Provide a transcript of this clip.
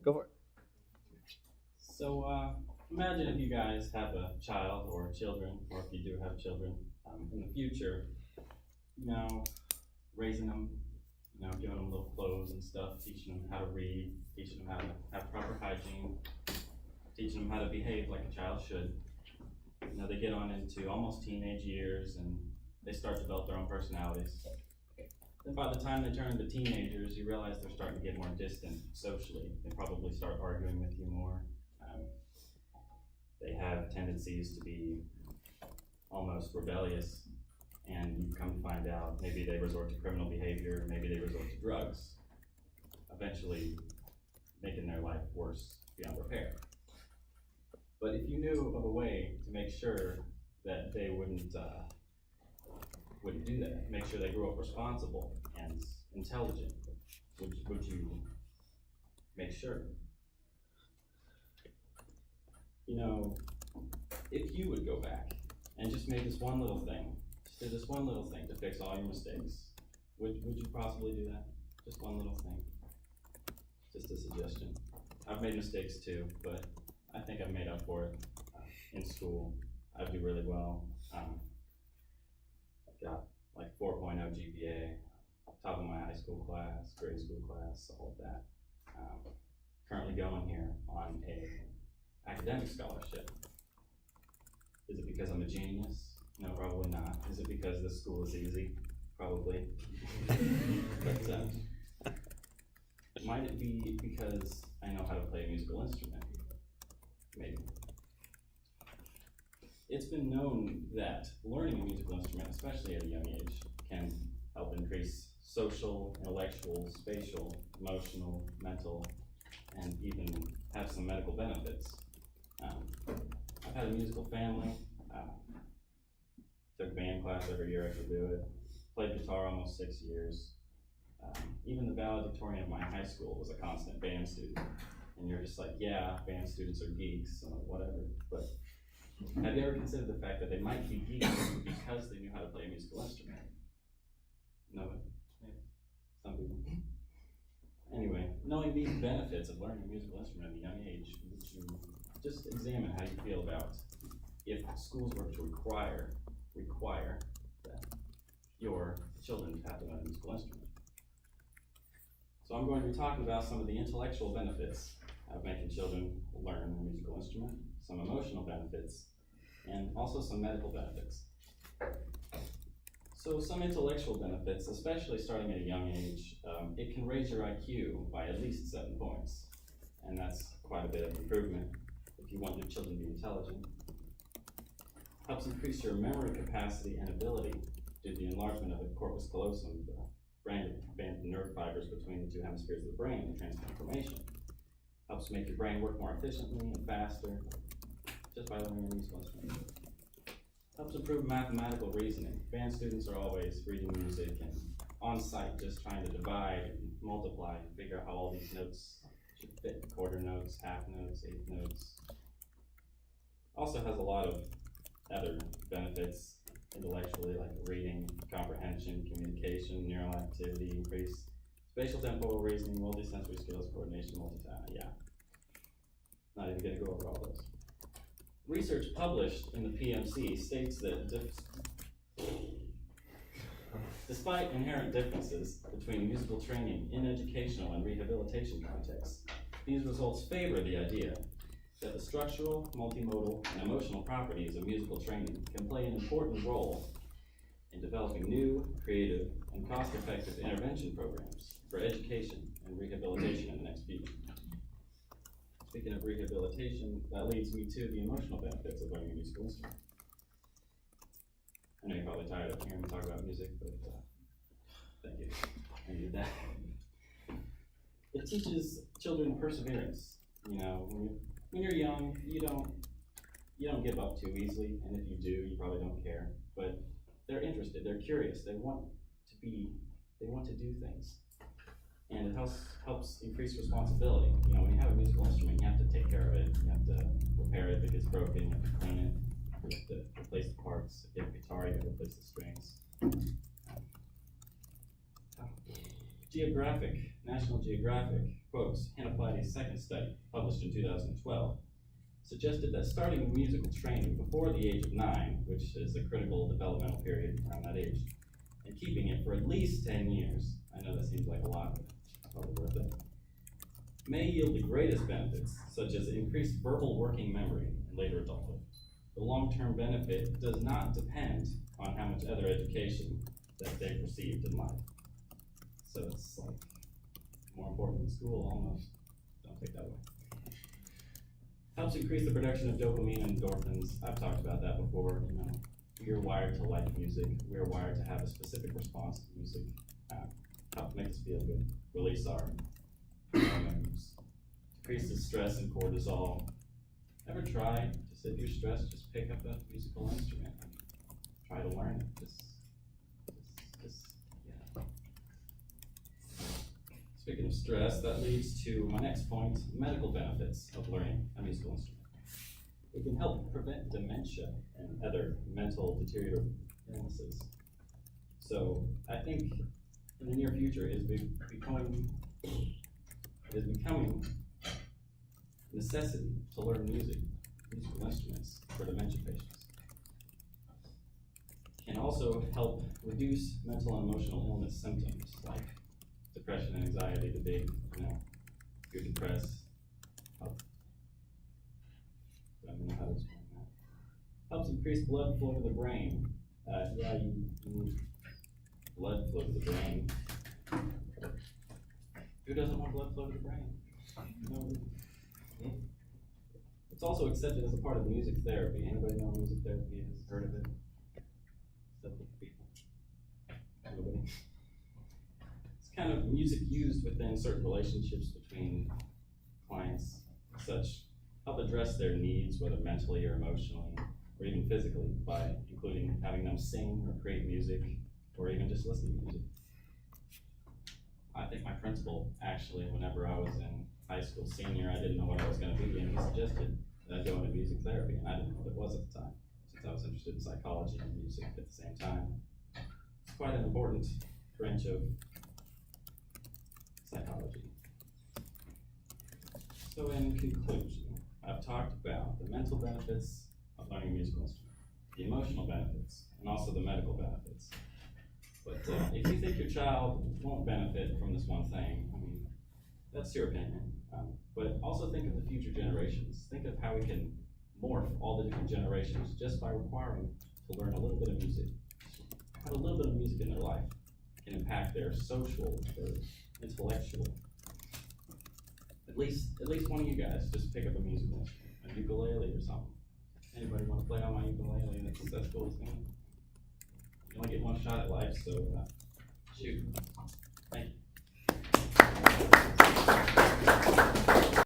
Go for it. So imagine if you guys have a child or children, or if you do have children in the future, raising them, giving them little clothes and stuff, teaching them how to read, teaching them how to have proper hygiene, teaching them how to behave like a child should. They get on into almost teenage years and they start to develop their own personalities. Then by the time they turn into teenagers, you realize they're starting to get more distant socially. They probably start arguing with you more. They have tendencies to be almost rebellious, and you come to find out maybe they resort to criminal behavior, maybe they resort to drugs, eventually making their life worse beyond repair. But if you knew of a way to make sure that they wouldn't do that, make sure they grew up responsible and intelligent, would you make sure? If you would go back and just make this one little thing, just do this one little thing to fix all your mistakes, would you possibly do that? Just one little thing. Just a suggestion. I've made mistakes too, but I think I've made up for it. In school, I do really well. I've got like 4.0 GPA, top of my high school class, grade school class, all of that. Currently going here on a academic scholarship. Is it because I'm a genius? No, probably not. Is it because this school is easy? Probably. But might it be because I know how to play a musical instrument? Maybe. It's been known that learning a musical instrument, especially at a young age, can help increase social, intellectual, spatial, emotional, mental, and even have some medical benefits. I've had a musical family. Took band class every year I could do it. Played guitar almost 6 years. Even the valedictorian of my high school was a constant band student. And you're just like, yeah, band students are geeks, whatever. But have you ever considered the fact that they might be geeks because they knew how to play a musical instrument? Nobody? Maybe. Some people. Anyway, knowing these benefits of learning a musical instrument at a young age, would you just examine how you feel about if schools were to require that your children have to learn a musical instrument? So I'm going to be talking about some of the intellectual benefits of making children learn a musical instrument, some emotional benefits, and also some medical benefits. So some intellectual benefits, especially starting at a young age, it can raise your IQ by at least 7 points. And that's quite a bit of improvement if you want your children to be intelligent. Helps increase your memory capacity and ability due to the enlargement of the corpus callosum, the brain band nerve fibers between the two hemispheres of the brain to transfer information. Helps make your brain work more efficiently and faster just by learning a musical instrument. Helps improve mathematical reasoning. Band students are always reading music and on site just trying to divide and multiply and figure out how all these notes should fit. Quarter notes, half notes, eighth notes. Also has a lot of other benefits intellectually, like reading, comprehension, communication, neural activity, increase spatial temporal reasoning, multisensory skills, coordination, multitasking. Yeah. Not even gonna go over all those. Research published in the PMC states that despite inherent differences between musical training in educational and rehabilitation contexts, these results favor the idea that the structural, multimodal, and emotional properties of musical training can play an important role in developing new, creative, and cost-effective intervention programs for education and rehabilitation in the next future. Speaking of rehabilitation, that leads me to the emotional benefits of learning a musical instrument. I know you're probably tired of hearing me talk about music, but thank you. I needed that. It teaches children perseverance. When you're young, you don't give up too easily, and if you do, you probably don't care. But they're interested, they're curious, they want to do things. And it helps increase responsibility. When you have a musical instrument, you have to take care of it. You have to repair it if it's broken, you have to clean it, you have to replace the parts. If you have a guitar, you have to replace the strings. National Geographic Quote, Hanaplides' second study, published in 2012, suggested that starting musical training before the age of 9, which is a critical developmental period around that age, and keeping it for at least 10 years, I know that seems like a lot, but it's probably worth it, may yield the greatest benefits, such as increased verbal working memory in later adulthood. The long-term benefit does not depend on how much other education that they've received in life. So it's like more important than school almost. Don't take that away. Helps increase the production of dopamine and endorphins. I've talked about that before. You know, we are wired to like music. We are wired to have a specific response to music. Help make us feel good. Release our hormones. Decreases stress and cortisol. Ever try, just if you're stressed, just pick up a musical instrument and try to learn it. Yeah. Speaking of stress, that leads to my next point, medical benefits of learning a musical instrument. It can help prevent dementia and other mental deteriorative illnesses. So I think in the near future it is becoming a necessity to learn musical instruments for dementia patients. Can also help reduce mental and emotional illness symptoms like depression and anxiety, the big, if you're depressed, I don't know how to explain that. Helps increase blood flow to the brain. You need blood flow to the brain. Who doesn't want blood flow to the brain? No. It's also accepted as a part of music therapy. Anybody know what music therapy is? Heard of it? Several people. Nobody. It's kind of music used within certain relationships between clients, such help address their needs, whether mentally or emotionally, or even physically, by including having them sing or create music, or even just listen to music. I think my principal, actually, whenever I was in high school senior, I didn't know what I was going to be, and he suggested that I go into music therapy, and I didn't know what it was at the time, since I was interested in psychology and music at the same time. It's quite an important branch of psychology. So in conclusion, I've talked about the mental benefits of learning a musical instrument, the emotional benefits, and also the medical benefits. But if you think your child won't benefit from this one thing, I mean, that's your opinion. But also think of the future generations. Think of how we can morph all the different generations just by requiring to learn a little bit of music. Have a little bit of music in their life can impact their social, their intellectual. At least one of you guys just pick up a musical instrument, a ukulele or something. Anybody want to play on my ukulele? That's cool as me. You only get one shot at life, so shoot.